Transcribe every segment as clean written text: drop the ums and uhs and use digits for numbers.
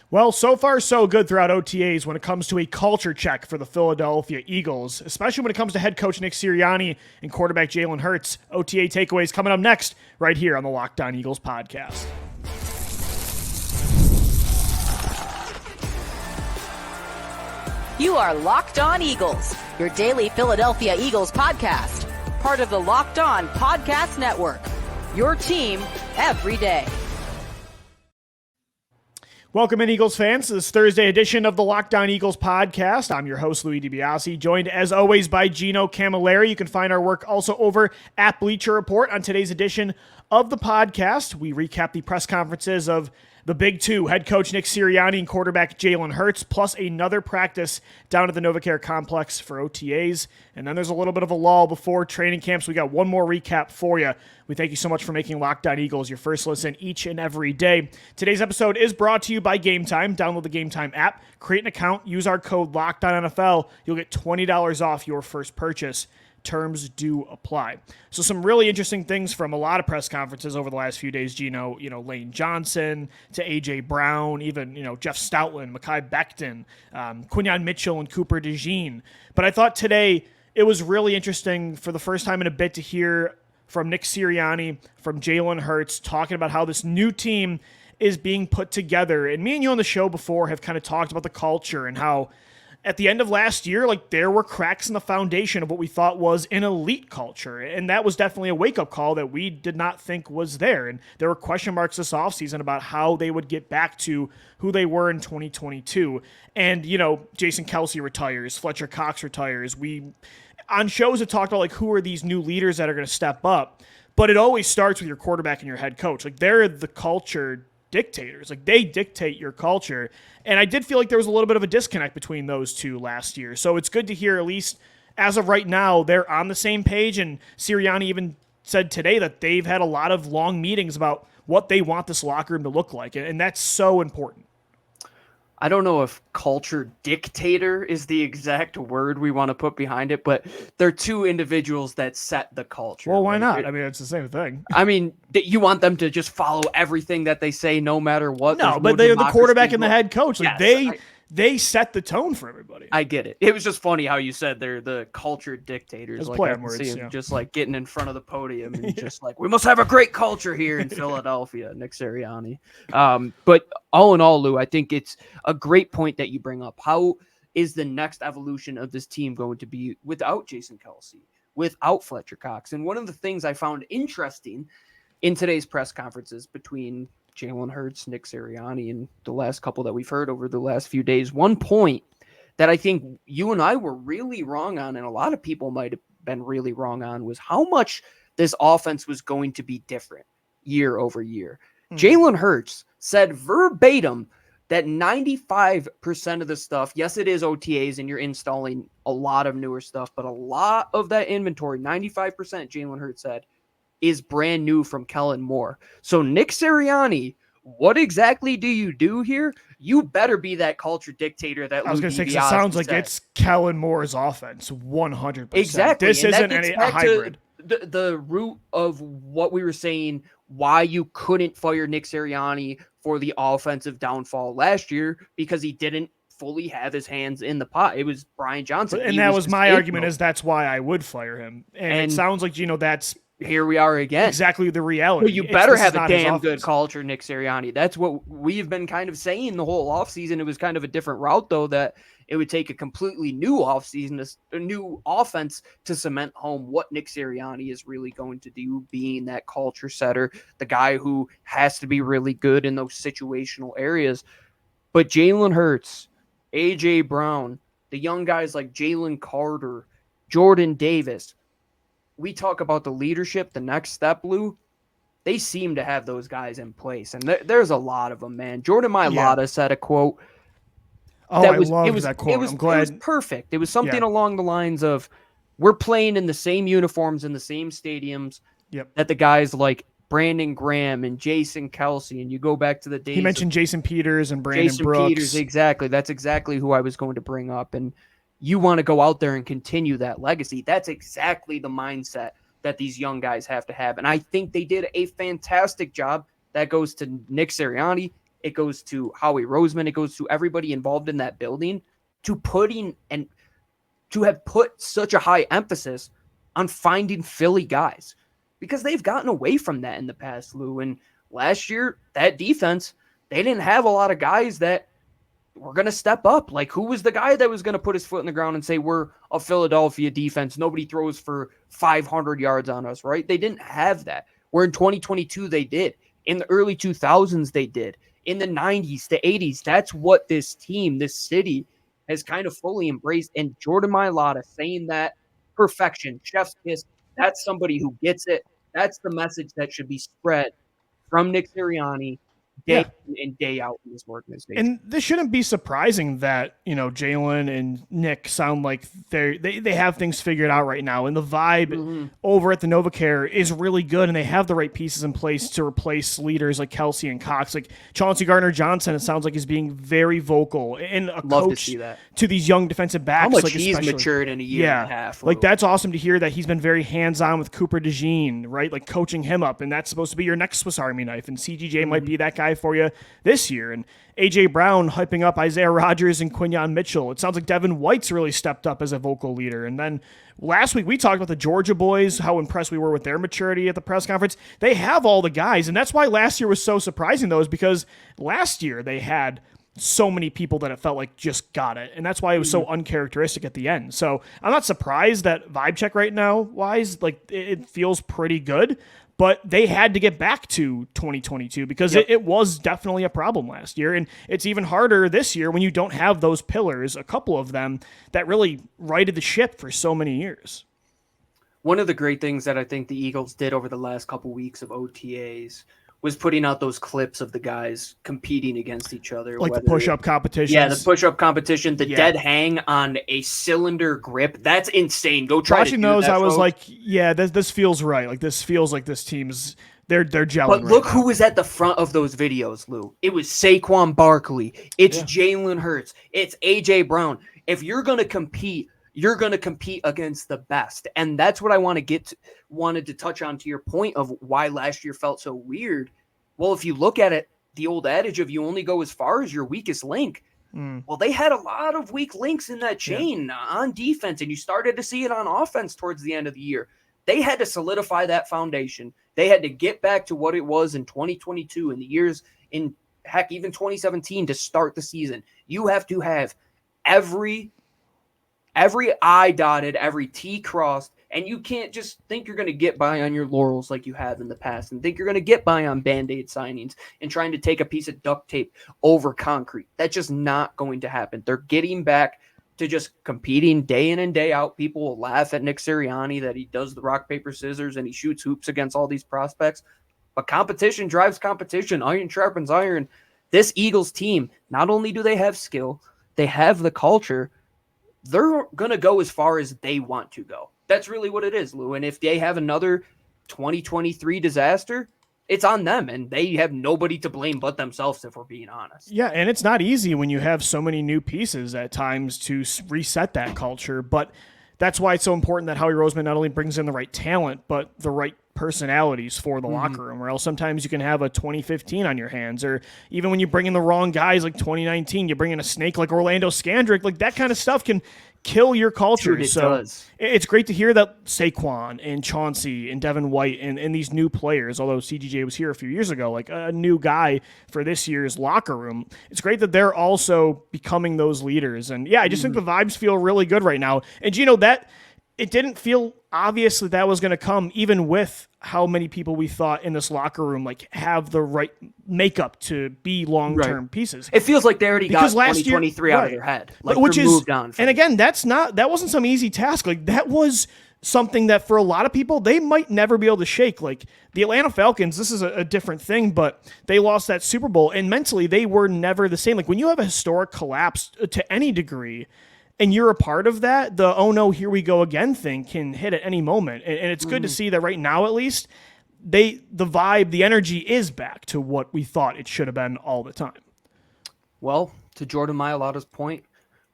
Well, so far so good throughout OTAs when it comes to a culture check for the Philadelphia Eagles, especially when it comes to head coach Nick Sirianni and quarterback Jalen Hurts. OTA takeaways coming up next right here on the Locked On Eagles podcast. You are Locked On Eagles, your daily Philadelphia Eagles podcast, part of the Locked On Podcast Network, your team every day. Welcome in, Eagles fans, to this Thursday edition of the Locked On Eagles podcast. I'm your host, Louis DiBiase, joined as always by Gino Camilleri. You can find our work also over at Bleacher Report. On today's edition of the podcast, we recap the press conferences of the Big Two, head coach Nick Sirianni and quarterback Jalen Hurts, plus another practice down at the NovaCare Complex for OTAs. And then there's a little bit of a lull before training camps. We got one more recap for you. We thank you so much for making Locked On Eagles your first listen each and every day. Today's episode is brought to you by Game Time. Download the Game Time app, create an account, use our code LOCKEDONNFL. You'll get $20 off your first purchase. Terms do apply. So some really interesting things from a lot of press conferences over the last few days, Gino, Lane Johnson to A.J. Brown, even, Jeff Stoutland, Mekhi Becton, Quinyon Mitchell, and Cooper DeJean. But I thought today it was really interesting for the first time in a bit to hear from Nick Sirianni, from Jalen Hurts, talking about how this new team is being put together. And me and you on the show before have kind of talked about the culture and how at the end of last year, there were cracks in the foundation of what we thought was an elite culture. And that was definitely a wake-up call that we did not think was there. And there were question marks this offseason about how they would get back to who they were in 2022. And, Jason Kelce retires, Fletcher Cox retires. We, on shows, have talked about, who are these new leaders that are going to step up. But it always starts with your quarterback and your head coach. They're the culture dictators. They dictate your culture. And I did feel like there was a little bit of a disconnect between those two last year. So it's good to hear, at least as of right now, they're on the same page. And Sirianni even said today that they've had a lot of long meetings about what they want this locker room to look like. And that's so important. I don't know if culture dictator is the exact word we want to put behind it, but they're two individuals that set the culture. Well, why not? I mean, it's the same thing. I mean, you want them to just follow everything that they say no matter what. No, but they're the quarterback and the head coach. Yes, they set the tone for everybody. I get it. It was just funny how you said they're the culture dictators. Play on words, see them just getting in front of the podium and just we must have a great culture here in Philadelphia, Nick Sirianni. But all in all, Lou, I think it's a great point that you bring up. How is the next evolution of this team going to be without Jason Kelce, without Fletcher Cox? And one of the things I found interesting in today's press conferences between Jalen Hurts, Nick Sirianni, and the last couple that we've heard over the last few days, one point that I think you and I were really wrong on, and a lot of people might have been really wrong on, was how much this offense was going to be different year over year. Jalen Hurts said verbatim that 95% of the stuff, yes, it is OTAs and you're installing a lot of newer stuff, but a lot of that inventory, 95%, Jalen Hurts said, is brand new from Kellen Moore. So Nick Sirianni, what exactly do you do here? You better be that culture dictator that I was going to say, 'cause it sounds like it's Kellen Moore's offense, 100%. Exactly. This isn't a hybrid. The root of what we were saying, why you couldn't fire Nick Sirianni for the offensive downfall last year, because he didn't fully have his hands in the pot. It was Brian Johnson. And that was my argument, is that's why I would fire him. And it sounds like, that's here we are again. Exactly the reality. Well, you better have a damn good culture, Nick Sirianni. That's what we've been kind of saying the whole offseason. It was kind of a different route, though, that it would take a completely new offseason, a new offense to cement home what Nick Sirianni is really going to do, being that culture setter, the guy who has to be really good in those situational areas. But Jalen Hurts, A.J. Brown, the young guys like Jalen Carter, Jordan Davis, we talk about the leadership, the next step, Lou. They seem to have those guys in place, and there's a lot of them, man. Jordan Mailata said a quote. Oh, I love that quote. I'm glad. It was perfect. It was something along the lines of, we're playing in the same uniforms in the same stadiums that the guys like Brandon Graham and Jason Kelce, and you go back to the days. He mentioned Jason Peters and Brandon Brooks. Peters, exactly. That's exactly who I was going to bring up, and you want to go out there and continue that legacy. That's exactly the mindset that these young guys have to have. And I think they did a fantastic job. That goes to Nick Sirianni. it goes to Howie Roseman, it goes to everybody involved in that building to have put such a high emphasis on finding Philly guys, because they've gotten away from that in the past, Lou. And last year, that defense, they didn't have a lot of guys that were going to step up. Like, who was the guy that was going to put his foot in the ground and say, we're a Philadelphia defense, nobody throws for 500 yards on us, right? They didn't have that. Where in 2022, they did. In the early 2000s, they did. In the 90s, the 80s, that's what this team, this city, has kind of fully embraced. And Jordan Mailata saying that, perfection, chef's kiss, that's somebody who gets it. That's the message that should be spread from Nick Sirianni day in and day out in this organization. And this shouldn't be surprising that, Jalen and Nick sound like they have things figured out right now. And the vibe over at the NovaCare is really good, and they have the right pieces in place to replace leaders like Kelsey and Cox. Like Chauncey Gardner-Johnson, it sounds like, is being very vocal and a coach to these young defensive backs. How much he's matured in a year and a half. Like, that's awesome to hear that he's been very hands-on with Cooper DeJean, right? Like, coaching him up, and that's supposed to be your next Swiss Army knife. And CGJ might be that guy for you this year. And A.J. Brown hyping up Isaiah Rodgers and Quinyon Mitchell. It sounds like Devin White's really stepped up as a vocal leader. And then last week we talked about the Georgia boys, how impressed we were with their maturity at the press conference. They have all the guys, and that's why last year was so surprising, though, is because last year they had so many people that it felt like just got it. And that's why it was so uncharacteristic at the end. So I'm not surprised that vibe check right now wise, like, it feels pretty good. But they had to get back to 2022 because it was definitely a problem last year. And it's even harder this year when you don't have those pillars, a couple of them, that really righted the ship for so many years. One of the great things that I think the Eagles did over the last couple weeks of OTAs was putting out those clips of the guys competing against each other. Like the push-up competition. Yeah, the push-up competition, the dead hang on a cylinder grip. That's insane. Go try watching to do those, that, I was folks. like, yeah, this feels right. Like, this feels like this team's they're gelling. But look who was at the front of those videos, Lou. It was Saquon Barkley. It's Jalen Hurts. It's A.J. Brown. If you're going to compete, you're going to compete against the best. And that's what I wanted to touch on to your point of why last year felt so weird. Well, if you look at it, the old adage of you only go as far as your weakest link. Well, they had a lot of weak links in that chain on defense, and you started to see it on offense towards the end of the year. They had to solidify that foundation. They had to get back to what it was in 2022 and the years in, heck, even 2017 to start the season. You have to have every I dotted, every T crossed, and you can't just think you're going to get by on your laurels like you have in the past and think you're going to get by on Band-Aid signings and trying to take a piece of duct tape over concrete. That's just not going to happen. They're getting back to just competing day in and day out. People will laugh at Nick Sirianni that he does the rock, paper, scissors, and he shoots hoops against all these prospects. But competition drives competition. Iron sharpens iron. This Eagles team, not only do they have skill, they have the culture. They're going to go as far as they want to go. That's really what it is, Lou. And if they have another 2023 disaster, it's on them, and they have nobody to blame but themselves, if we're being honest. Yeah, and it's not easy when you have so many new pieces at times to reset that culture, but that's why it's so important that Howie Roseman not only brings in the right talent, but the right personalities for the locker room, or else sometimes you can have a 2015 on your hands, or even when you bring in the wrong guys like 2019, you bring in a snake like Orlando Scandrick, like that kind of stuff can kill your culture. Dude, it so does. It's great to hear that Saquon and Chauncey and Devin White and these new players, although CGJ was here a few years ago, like a new guy for this year's locker room. It's great that they're also becoming those leaders. And yeah, I just think the vibes feel really good right now. And Gino, that it didn't feel obvious that was going to come, even with how many people we thought in this locker room like have the right makeup to be long-term pieces. It feels like they already got 2023 out of their head, like which is moved on. And again, that wasn't some easy task. Like that was something that for a lot of people they might never be able to shake. Like the Atlanta Falcons, this is a different thing, but they lost that Super Bowl, and mentally they were never the same. Like when you have a historic collapse to any degree, and you're a part of that, the oh no, here we go again thing can hit at any moment. And it's good to see that right now, at least, the vibe, the energy is back to what we thought it should have been all the time. Well, to Jordan Mailata's point,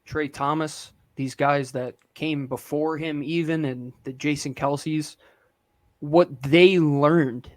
Trey Thomas, these guys that came before him even, and the Jason Kelce's, what they learned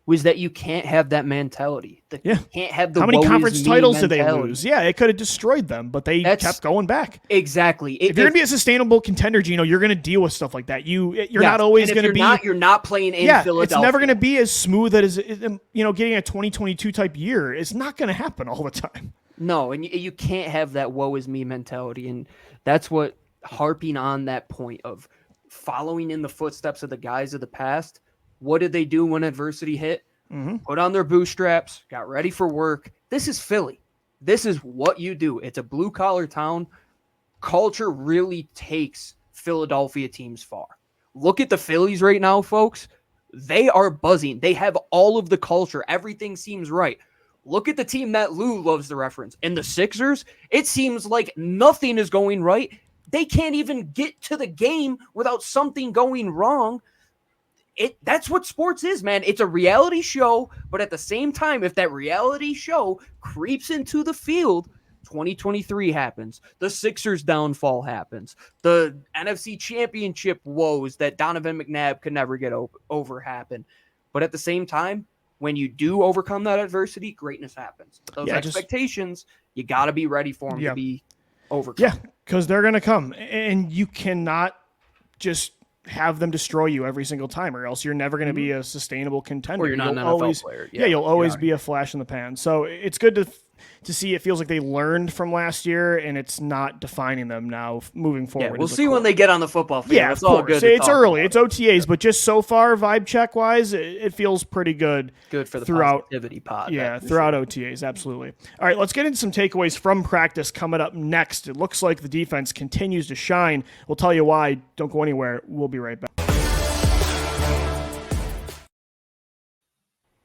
was that you can't have that mentality. You can't have the how many woe conference is me titles did they mentality. lose? Yeah, it could have destroyed them, but they kept going back. Exactly. If you're going to be a sustainable contender, Gino, you're going to deal with stuff like that. You're not always going to be. You're not playing in Philadelphia. It's never going to be as smooth as getting a 2022 type year. It's not going to happen all the time. No, and you can't have that woe is me mentality, and that's what harping on that point of following in the footsteps of the guys of the past. What did they do when adversity hit? Put on their bootstraps, got ready for work. This is Philly. This is what you do. It's a blue-collar town. Culture really takes Philadelphia teams far. Look at the Phillies right now, folks. They are buzzing. They have all of the culture. Everything seems right. Look at the team that Lou loves to reference. And the Sixers, it seems like nothing is going right. They can't even get to the game without something going wrong. That's what sports is, man. It's a reality show, but at the same time, if that reality show creeps into the field, 2023 happens. The Sixers downfall happens. The NFC Championship woes that Donovan McNabb could never get over happen. But at the same time, when you do overcome that adversity, greatness happens. But those expectations, you got to be ready for them to be overcome. Yeah, because they're going to come, and you cannot just have them destroy you every single time, or else you're never going to be a sustainable contender. Or you're not an NFL player. Yeah, you'll always be a flash in the pan. So it's good to see. It feels like they learned from last year, and it's not defining them now moving forward. Yeah, we'll see when they get on the football field. Yeah, it's all good. It's early. It's OTAs, but just so far, vibe check wise, it feels pretty good. Good for the throughout positivity pod. Yeah, throughout OTAs, absolutely. All right, let's get into some takeaways from practice coming up next. It looks like the defense continues to shine. We'll tell you why. Don't go anywhere. We'll be right back.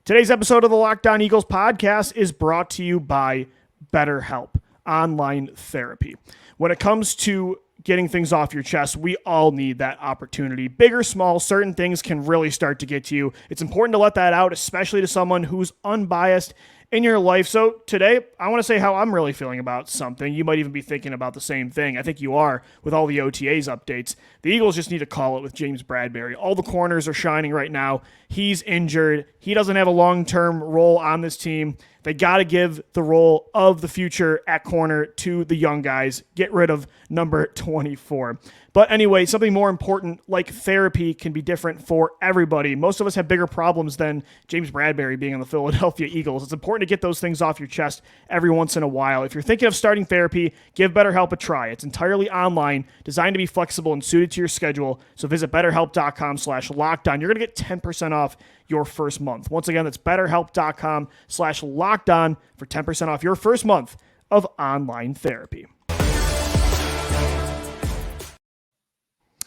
Today's episode of the Locked On Eagles podcast is brought to you by BetterHelp, online therapy. When it comes to getting things off your chest, we all need that opportunity. Big or small, certain things can really start to get to you. It's important to let that out, especially to someone who's unbiased in your life. So today, I want to say how I'm really feeling about something. You might even be thinking about the same thing. I think you are with all the OTAs updates. The Eagles just need to call it with James Bradberry. All the corners are shining right now. He's injured. He doesn't have a long-term role on this team. They got to give the role of the future at corner to the young guys. Get rid of number 24. But anyway, something more important like therapy can be different for everybody. Most of us have bigger problems than James Bradberry being on the Philadelphia Eagles. It's important to get those things off your chest every once in a while. If you're thinking of starting therapy, give BetterHelp a try. It's entirely online, designed to be flexible and suited to your schedule. So visit BetterHelp.com/lockedon. You're going to get 10% off your first month. Once again, that's BetterHelp.com/lockedon for 10% off your first month of online therapy.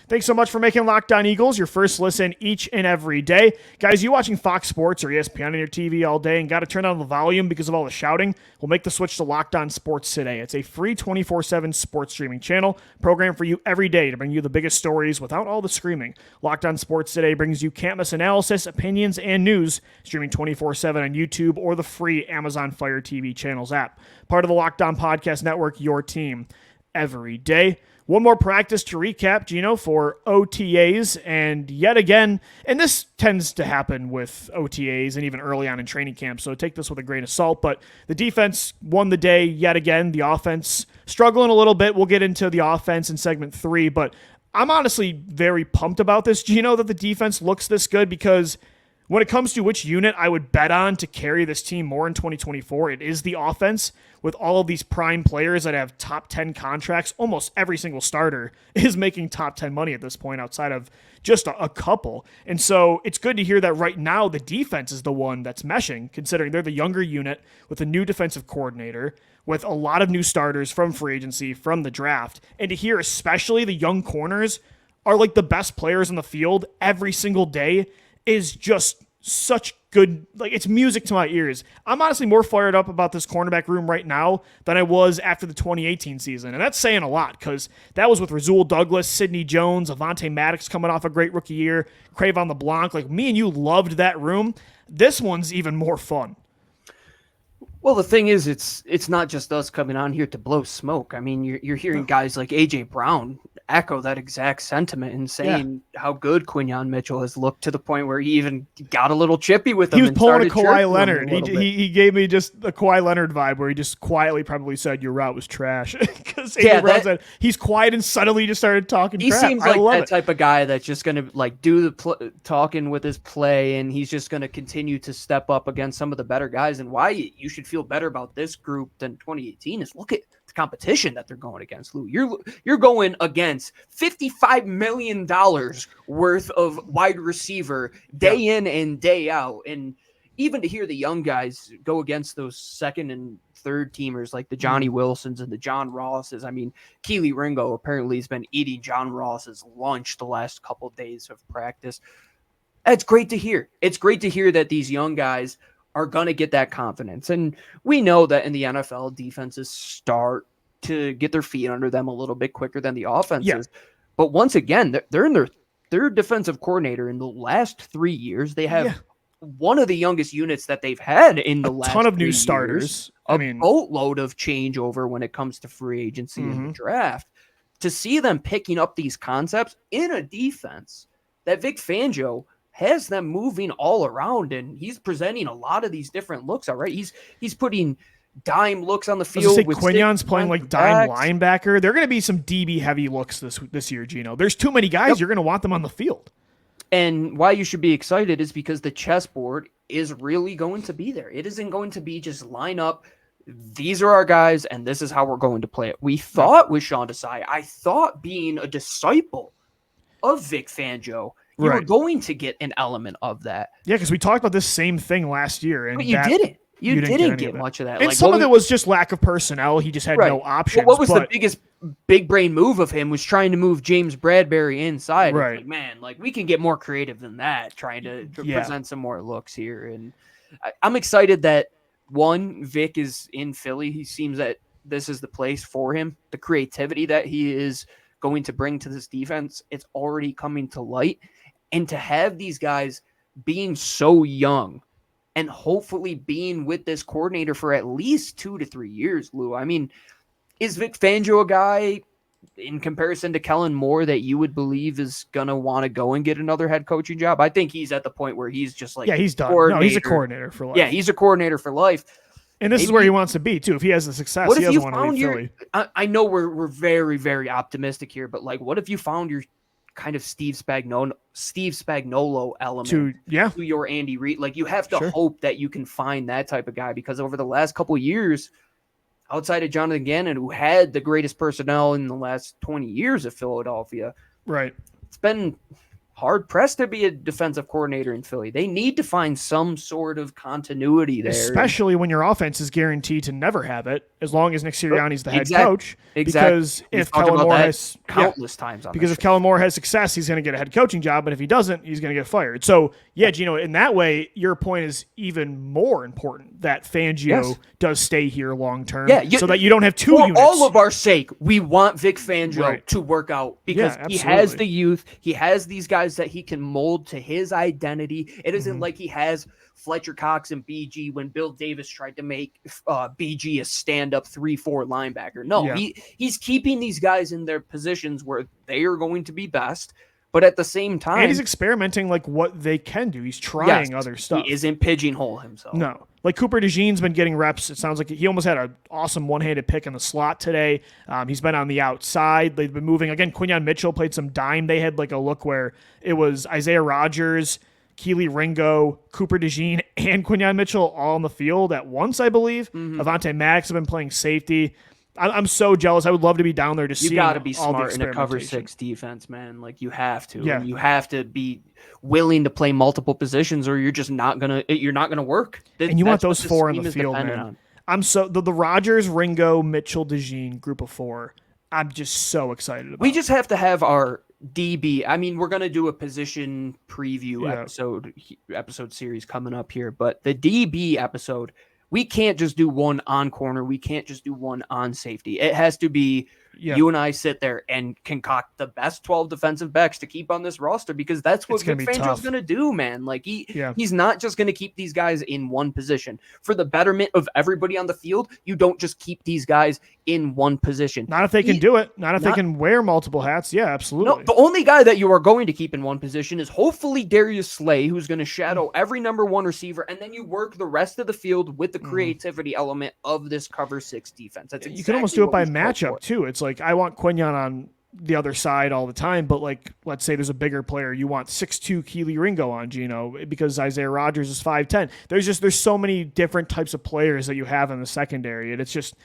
Thanks so much for making Locked On Eagles your first listen each and every day. Guys, you watching Fox Sports or ESPN on your TV all day and got to turn down the volume because of all the shouting? Well, make the switch to Locked On Sports today. It's a free 24/7 sports streaming channel programmed for you every day to bring you the biggest stories without all the screaming. Locked On Sports today brings you can't-miss analysis, opinions, and news, streaming 24/7 on YouTube or the free Amazon Fire TV channels app. Part of the Locked On Podcast Network, your team every day. One more practice to recap, Gino, for OTAs, and yet again, and this tends to happen with OTAs and even early on in training camp, so take this with a grain of salt, but the defense won the day yet again. The offense struggling a little bit. We'll get into the offense in segment 3, but I'm honestly very pumped about this, Gino, that the defense looks this good, because when it comes to which unit I would bet on to carry this team more in 2024, it is the offense. With all of these prime players that have top 10 contracts, almost every single starter is making top 10 money at this point outside of just a couple. And so it's good to hear that right now the defense is the one that's meshing, considering they're the younger unit with a new defensive coordinator, with a lot of new starters from free agency, from the draft. And to hear especially the young corners are like the best players on the field every single day is just such good, like, it's music to my ears. I'm honestly more fired up about this cornerback room right now than I was after the 2018 season. And that's saying a lot, because that was with Rasul Douglas, Sidney Jones, Avonte Maddox coming off a great rookie year, Cravon LeBlanc. Like, me and you loved that room. This one's even more fun. Well, the thing is, it's not just us coming on here to blow smoke. I mean, you're hearing guys like A.J. Brown echo that exact sentiment and saying how good Quinyon Mitchell has looked to the point where he even got a little chippy with him. He was pulling a started chirping Kawhi Leonard. him a little bit. He gave me just the Kawhi Leonard vibe where he just quietly probably said your route was trash. Because A.J. Brown said he's quiet and suddenly just started talking He crap. seems like that type of guy that's just going to like do the talking with his play, and he's just going to continue to step up against some of the better guys. And why you should feel better about this group than 2018 is look at the competition that they're going against, Lou. You're going against $55 million worth of wide receiver day in and day out. And even to hear the young guys go against those second and third teamers like the Johnny Wilsons and the John Rosses. I mean, Kelee Ringo apparently has been eating John Ross's lunch the last couple of days of practice. That's great to hear. It's great to hear that these young guys are going to get that confidence. And we know that in the NFL, defenses start to get their feet under them a little bit quicker than the offenses. Yeah. But once again, they're in their third defensive coordinator in the last 3 years. They have one of the youngest units that they've had in the last ton of new years. starters. A boatload of changeover when it comes to free agency and the draft. To see them picking up these concepts in a defense that Vic Fangio has them moving all around, and he's presenting a lot of these different looks. All right, he's putting dime looks on the field. With Quinyon's playing like dime linebacker. There are going to be some DB heavy looks this year, Gino. There's too many guys. You're going to want them on the field. And why you should be excited is because the chessboard is really going to be there. It isn't going to be just line up. These are our guys, and this is how we're going to play it. We thought with Sean Desai, I thought being a disciple of Vic Fangio, you were going to get an element of that. Yeah, because we talked about this same thing last year. And but you didn't. You didn't get much of that. And some of it was just lack of personnel. He just had no options. Well, what was the biggest big brain move of him was trying to move James Bradbury inside. Right. Like, man, like we can get more creative than that, trying to present some more looks here. And I'm excited that, one, Vic is in Philly. He seems that this is the place for him. The creativity that he is going to bring to this defense, it's already coming to light. And to have these guys being so young and hopefully being with this coordinator for at least 2 to 3 years, Lou. I mean, is Vic Fangio a guy in comparison to Kellen Moore that you would believe is going to want to go and get another head coaching job? I think he's at the point where he's just like, he's done. No, he's a coordinator for life. Yeah, he's a coordinator for life. And this is where he wants to be too. If he has the success, he doesn't want to leave Philly. I know we're very, very optimistic here, but like, what if you found your kind of Steve Spagnuolo element to your Andy Reid? Like, you have to hope that you can find that type of guy, because over the last couple of years, outside of Jonathan Gannon, who had the greatest personnel in the last 20 years of Philadelphia, it's been hard pressed to be a defensive coordinator in Philly. They need to find some sort of continuity there. Especially when your offense is guaranteed to never have it, as long as Nick Sirianni's the head coach. Because if Kellen Moore has countless times on because if Kellen Moore has success, he's going to get a head coaching job, but if he doesn't, he's going to get fired. So, Gino, in that way, your point is even more important that Fangio does stay here long term, so that you don't have two units. For all of our sake, we want Vic Fangio to work out, because he has the youth, he has these guys that he can mold to his identity. It isn't like he has Fletcher Cox and BG when Bill Davis tried to make BG a stand-up 3-4 linebacker. No, he's keeping these guys in their positions where they are going to be best, but at the same time, and he's experimenting like what they can do. He's trying other stuff. He isn't pigeonhole himself. No. Like Cooper DeJean's been getting reps. It sounds like he almost had an awesome one-handed pick in the slot today. He's been on the outside. They've been moving. Again, Quinyon Mitchell played some dime. They had like a look where it was Isaiah Rodgers, Kelee Ringo, Cooper DeJean, and Quinyon Mitchell all on the field at once, I believe. Avonte Maddox have been playing safety. I'm so jealous. I would love to be down there to see. You got to be smart in a cover 6 defense, man. Like, you have to. Yeah. And you have to be willing to play multiple positions, or you're just not gonna work. And you want those 4 on the field, man. I'm so the Rodgers, Ringo, Mitchell, DeJean group of 4. I'm just so excited about. We just have to have our DB. I mean, we're gonna do a position preview episode series coming up here, but the DB episode, we can't just do one on corner. We can't just do one on safety. It has to be you and I sit there and concoct the best 12 defensive backs to keep on this roster, because that's what Vic Fangio's going to do, man. Like he's not just going to keep these guys in one position. For the betterment of everybody on the field, you don't just keep these guys in one position. Not if they can do it. Not if they can wear multiple hats. Yeah, absolutely. No, the only guy that you are going to keep in one position is hopefully Darius Slay, who's going to shadow every number one receiver, and then you work the rest of the field with the creativity element of this cover 6 defense. That's exactly you can almost do it by matchup too. It's like I want Quinyon on the other side all the time, but like let's say there's a bigger player, you want 6'2" Kelee Ringo on Gino because Isaiah Rodgers is 5'10". There's so many different types of players that you have in the secondary, and it's just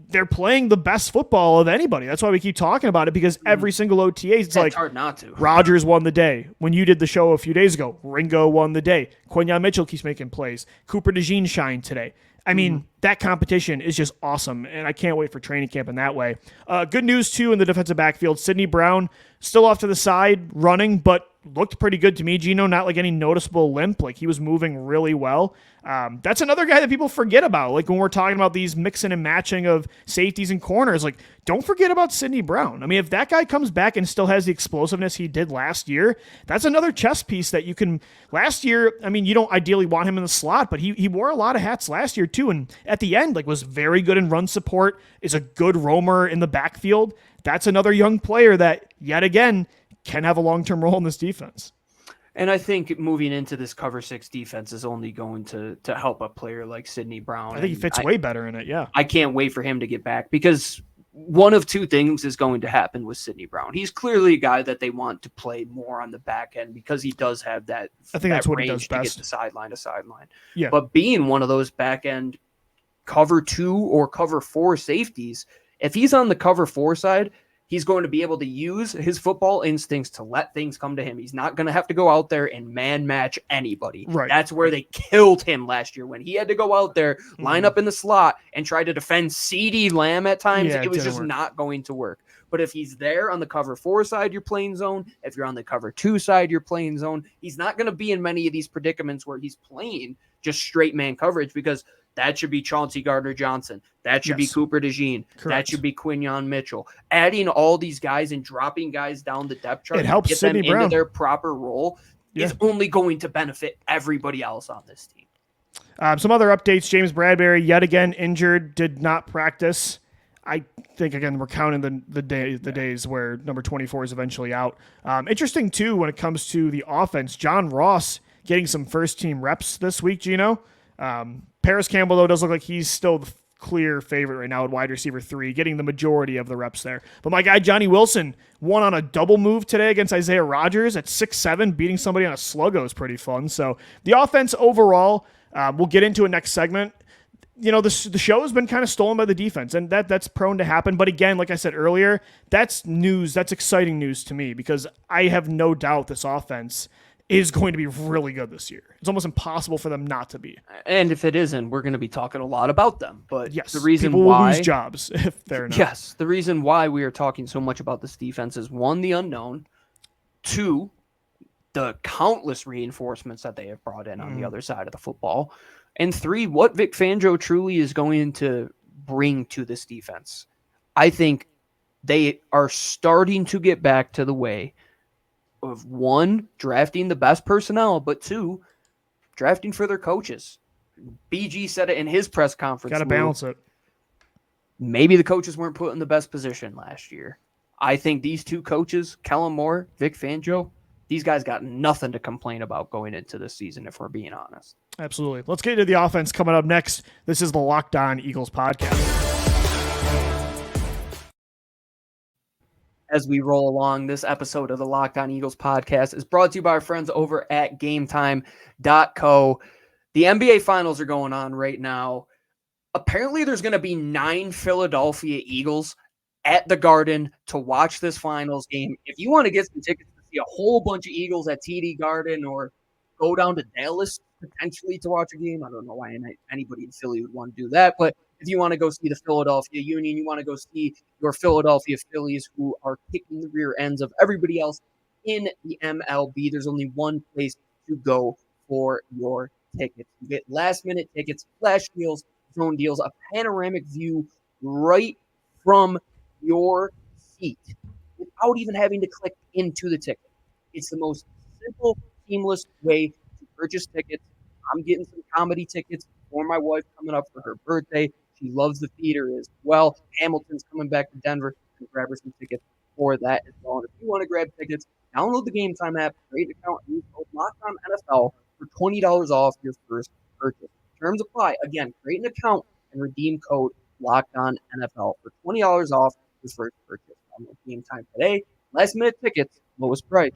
they're playing the best football of anybody. That's why we keep talking about it, because every single OTAs, it's like hard not to. Rodgers won the day. When you did the show a few days ago, Ringo won the day. Quinyon Mitchell keeps making plays. Cooper DeJean shined today. I mean, that competition is just awesome, and I can't wait for training camp in that way. Good news, too, in the defensive backfield. Sidney Brown still off to the side running, but looked pretty good to me, Gino. Not like any noticeable limp. Like, he was moving really well. That's another guy that people forget about. Like, when we're talking about these mixing and matching of safeties and corners, like, don't forget about Sidney Brown. I mean, if that guy comes back and still has the explosiveness he did last year, that's another chess piece that you can... Last year, I mean, you don't ideally want him in the slot, but he wore a lot of hats last year, too, and at the end, like, was very good in run support, is a good roamer in the backfield. That's another young player that, yet again, can have a long-term role in this defense. And I think moving into this cover 6 defense is only going to help a player like Sidney Brown. I think he fits way better in it, yeah. I can't wait for him to get back, because one of two things is going to happen with Sidney Brown. He's clearly a guy that they want to play more on the back end because he does have that, I think that's what he does to best. get to sideline to sideline. Yeah. But being one of those back end cover 2 or cover 4 safeties, if he's on the cover 4 side, he's going to be able to use his football instincts to let things come to him. He's not going to have to go out there and man match anybody. Right. That's where they killed him last year, when he had to go out there, line up in the slot, and try to defend CeeDee Lamb at times. Yeah, it was just work. not going to work. But if he's there on the cover 4 side, you're playing zone. If you're on the cover 2 side, you're playing zone. He's not going to be in many of these predicaments where he's playing just straight man coverage, because that should be Chauncey Gardner-Johnson. That should be Cooper DeJean. That should be Quinyon Mitchell. Adding all these guys and dropping guys down the depth chart, it helps get Sidney them Brown into their proper role, is only going to benefit everybody else on this team. Some other updates. James Bradbury, yet again injured, did not practice. I think, again, we're counting the days where number 24 is eventually out. Interesting, too, when it comes to the offense. John Ross getting some first-team reps this week, Gino. Paris Campbell, though, does look like he's still the clear favorite right now at wide receiver 3, getting the majority of the reps there. But my guy, Johnny Wilson, won on a double move today against Isaiah Rodgers at 6'7", beating somebody on a sluggo is pretty fun. So the offense overall, we'll get into it next segment. You know, the show has been kind of stolen by the defense, and that's prone to happen. But again, like I said earlier, that's news. That's exciting news to me, because I have no doubt this offense is going to be really good this year. It's almost impossible for them not to be. And if it isn't, we're going to be talking a lot about them. But yes, the reason people why will lose jobs if they're not. Yes, the reason why we are talking so much about this defense is, 1, the unknown, 2, the countless reinforcements that they have brought in on the other side of the football, and 3, what Vic Fangio truly is going to bring to this defense. I think they are starting to get back to the way of, 1, drafting the best personnel, but 2, drafting for their coaches. BG said it in his press conference. Got to balance it. Maybe the coaches weren't put in the best position last year. I think these 2 coaches, Kellen Moore, Vic Fangio, these guys got nothing to complain about going into this season, if we're being honest. Absolutely. Let's get into the offense coming up next. This is the Locked On Eagles podcast. As we roll along, this episode of the Locked On Eagles podcast is brought to you by our friends over at GameTime.co. The NBA Finals are going on right now. Apparently, there's going to be 9 Philadelphia Eagles at the Garden to watch this Finals game. If you want to get some tickets to see a whole bunch of Eagles at TD Garden, or go down to Dallas potentially to watch a game, I don't know why anybody in Philly would want to do that, but if you want to go see the Philadelphia Union, you want to go see your Philadelphia Phillies, who are kicking the rear ends of everybody else in the MLB, there's only one place to go for your tickets. You get last-minute tickets, flash deals, zone deals, a panoramic view right from your seat without even having to click into the ticket. It's the most simple, seamless way to purchase tickets. I'm getting some comedy tickets for my wife coming up for her birthday. She loves the theater as well. Hamilton's coming back to Denver. And grab her some tickets for that as well. And if you want to grab tickets, download the Game Time app, create an account, and use code LOCKEDONNFL for $20 off your first purchase. Terms apply. Again, create an account and redeem code LOCKEDONNFL for $20 off your first purchase. Download Game Time today. Last minute tickets, lowest price.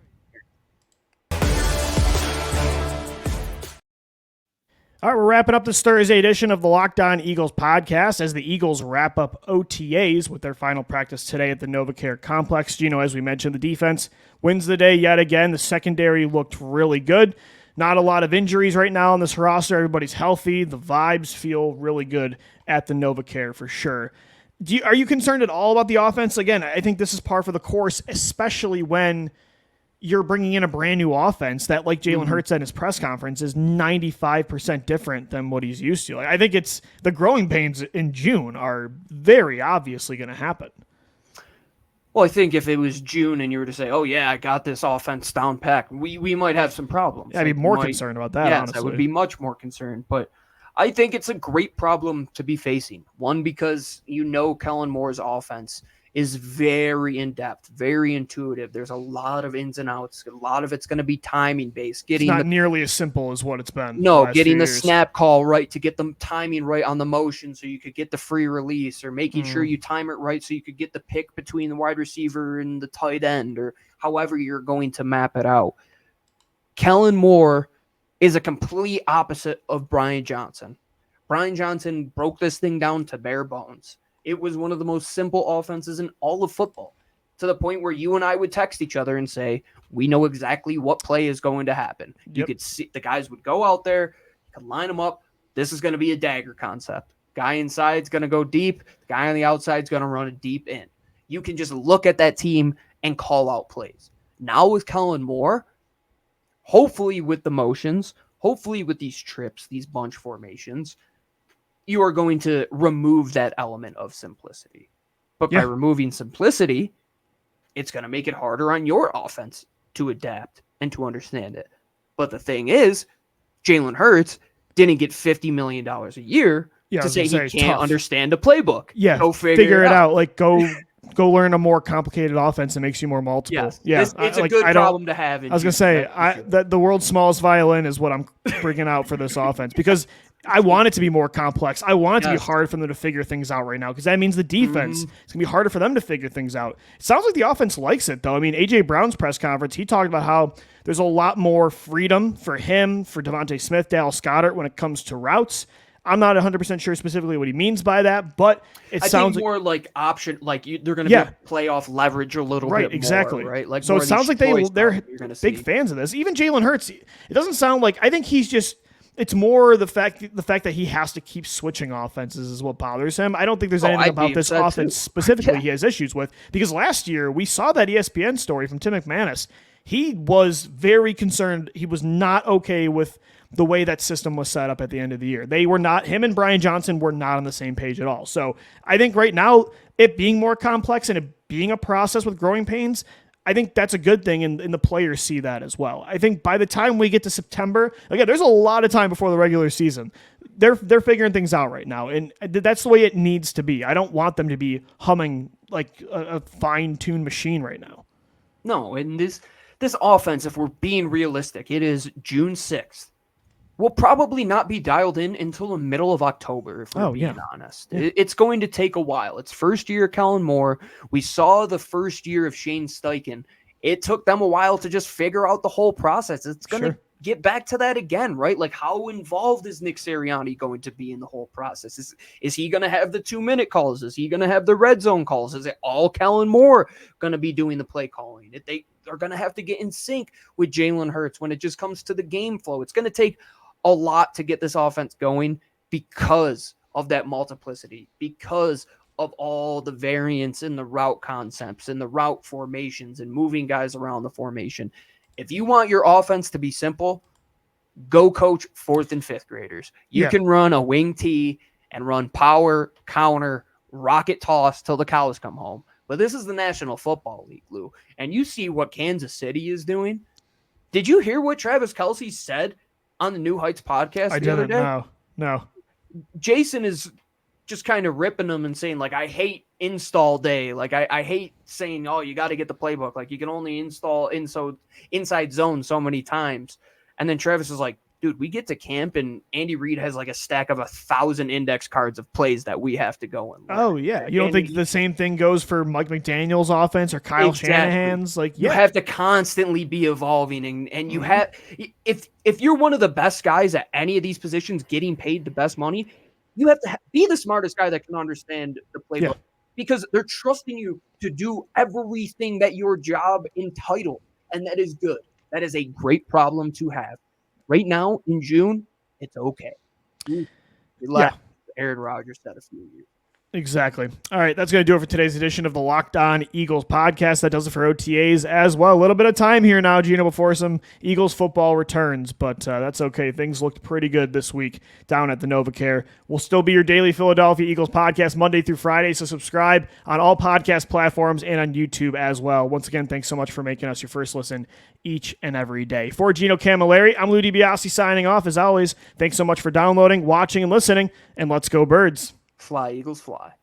All right, we're wrapping up this Thursday edition of the Locked On Eagles podcast as the Eagles wrap up OTAs with their final practice today at the NovaCare Complex. As we mentioned, the defense wins the day yet again. The secondary looked really good. Not a lot of injuries right now on this roster. Everybody's healthy. The vibes feel really good at the NovaCare for sure. Are you concerned at all about the offense? Again, I think this is par for the course, especially when you're bringing in a brand new offense that, like Jalen Hurts said in his press conference, is 95% different than what he's used to. I think it's the growing pains in June are very obviously going to happen. Well, I think if it was June and you were to say, oh, yeah, I got this offense down packed, we might have some problems. Yeah, I'd be more concerned about that, yes, honestly. I would be much more concerned. But I think it's a great problem to be facing. One, because Kellen Moore's offense is very in-depth, very intuitive. There's a lot of ins and outs. A lot of it's going to be timing-based. It's not nearly as simple as what it's been. No, getting the snap call right to get the timing right on the motion so you could get the free release, or making sure you time it right so you could get the pick between the wide receiver and the tight end, or however you're going to map it out. Kellen Moore is a complete opposite of Brian Johnson. Brian Johnson broke this thing down to bare bones. It was one of the most simple offenses in all of football, to the point where you and I would text each other and say, we know exactly what play is going to happen. Yep. You could see the guys would go out there, you could line them up. This is going to be a dagger concept. Guy inside is going to go deep. The guy on the outside is going to run a deep in. You can just look at that team and call out plays. Now with Kellen Moore, hopefully with the motions, hopefully with these trips, these bunch formations, you are going to remove that element of simplicity. But by removing simplicity, it's going to make it harder on your offense to adapt and to understand it. But the thing is, Jalen Hurts didn't get $50 million a year to say he can't understand a playbook. Yeah, go figure it out. Like, go learn a more complicated offense that makes you more multiple. Yes. Yeah, it's a good problem to have. I was going to say, the world's smallest violin is what I'm bringing out for this offense, because I want it to be more complex. I want it to be hard for them to figure things out right now, because that means the defense is going to be harder for them to figure things out. It sounds like the offense likes it, though. I mean, A.J. Brown's press conference, he talked about how there's a lot more freedom for him, for Devontae Smith, Dallas Goedert when it comes to routes. I'm not 100% sure specifically what he means by that, but I sounds think more like option, like they're going to be playoff leverage a little bit exactly. more, right? Like, so it sounds like they're big fans of this. Even Jalen Hurts, it doesn't sound like, I think he's just, it's more the fact that he has to keep switching offenses is what bothers him. I don't think there's anything about this offense specifically he has issues with, because last year we saw that ESPN story from Tim McManus. He was very concerned. He was not okay with the way that system was set up at the end of the year. Him and Brian Johnson were not on the same page at all. So I think right now, it being more complex and it being a process with growing pains, I think that's a good thing, and the players see that as well. I think by the time we get to September, again, there's a lot of time before the regular season. They're figuring things out right now, and that's the way it needs to be. I don't want them to be humming like a fine-tuned machine right now. No, and this offense, if we're being realistic, it is June 6th. Will probably not be dialed in until the middle of October, if we're being honest. It's going to take a while. It's first year Kellen Moore. We saw the first year of Shane Steichen. It took them a while to just figure out the whole process. It's going to get back to that again, right? Like, how involved is Nick Sirianni going to be in the whole process? Is he going to have the 2-minute calls? Is he going to have the red zone calls? Is it all Kellen Moore going to be doing the play calling? They are going to have to get in sync with Jalen Hurts when it just comes to the game flow. It's going to take a lot to get this offense going because of that multiplicity, because of all the variance in the route concepts and the route formations and moving guys around the formation. If you want your offense to be simple, go coach 4th and 5th graders. You can run a wing tee and run power, counter, rocket toss till the cows come home. But this is the National Football League, Lou. And you see what Kansas City is doing. Did you hear what Travis Kelce said on the New Heights podcast the other day? No. Jason is just kind of ripping them and saying, like, I hate install day. Like, I hate saying, oh, you got to get the playbook. Like, you can only install inside zone so many times. And then Travis is like, dude, we get to camp and Andy Reid has like a stack of 1,000 index cards of plays that we have to go and learn. Oh, yeah. You don't think the same thing goes for Mike McDaniel's offense or Kyle Shanahan's? Like, you have to constantly be evolving, and you have if you're one of the best guys at any of these positions getting paid the best money, you have to be the smartest guy that can understand the playbook because they're trusting you to do everything that your job entitled, and that is good. That is a great problem to have. Right now, in June, it's okay. Aaron Rodgers said a few years. Exactly. All right, that's going to do it for today's edition of the Locked On Eagles podcast. That does it for OTAs as well. A little bit of time here now, Gino, before some Eagles football returns, but that's okay. Things looked pretty good this week down at the NovaCare. We'll still be your daily Philadelphia Eagles podcast Monday through Friday, so subscribe on all podcast platforms and on YouTube as well. Once again, thanks so much for making us your first listen each and every day. For Gino Camilleri, I'm Lou DiBiase signing off. As always, thanks so much for downloading, watching, and listening, and let's go Birds. Fly, Eagles, fly.